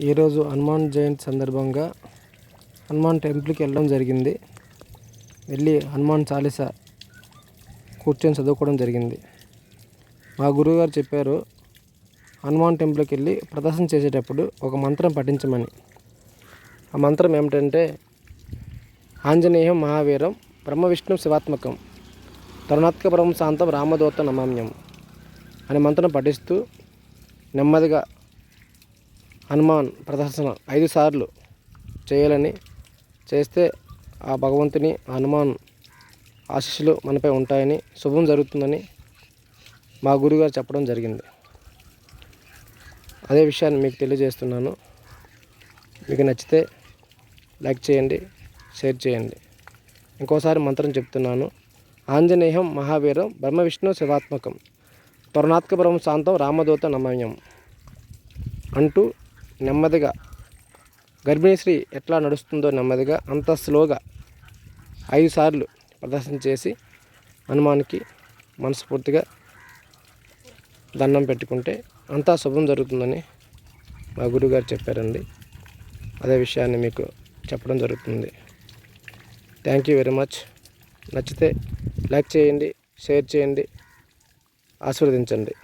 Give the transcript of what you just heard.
ఈరోజు హనుమాన్ జయంతి సందర్భంగా హనుమాన్ టెంపుల్కి వెళ్ళడం జరిగింది. వెళ్ళి హనుమాన్ చాలీసా కూర్చొని చదువుకోవడం జరిగింది. మా గురువుగారు చెప్పారు, హనుమాన్ టెంపుల్కి వెళ్ళి ప్రదర్శన చేసేటప్పుడు ఒక మంత్రం పఠించమని. ఆ మంత్రం ఏమిటంటే, ఆంజనేయం మహావీరం బ్రహ్మ విష్ణు శివాత్మకం తరుణాత్మకపరం శాంతం రామదూత నమామ్యం అనే మంత్రం పఠిస్తూ నెమ్మదిగా హనుమాన్ ప్రదర్శన 5 సార్లు చేయాలని, చేస్తే ఆ భగవంతుని హనుమాన్ ఆశీస్సులు మనపై ఉంటాయని, శుభం జరుగుతుందని మా గురుగారు చెప్పడం జరిగింది. అదే విషయాన్ని మీకు తెలియజేస్తున్నాను. మీకు నచ్చితే లైక్ చేయండి, షేర్ చేయండి. ఇంకోసారి మంత్రం చెప్తున్నాను. ఆంజనేయం మహావీరం బ్రహ్మ విష్ణు శివాత్మకం తరుణాత్మకపరం శాంతం రామదూత నమామ్యం అంటూ నెమ్మదిగా గర్భిణీ స్త్రీ ఎట్లా నడుస్తుందో నెమ్మదిగా అంత స్లోగా 5 సార్లు ప్రదర్శన చేసి హనుమాన్కి మనస్ఫూర్తిగా దండం పెట్టుకుంటే అంతా శుభం జరుగుతుందని మా గురువుగారు చెప్పారండి. అదే విషయాన్ని మీకు చెప్పడం జరుగుతుంది. Thank you very much. నచ్చితే లైక్ చేయండి, షేర్ చేయండి, ఆశీర్వదించండి.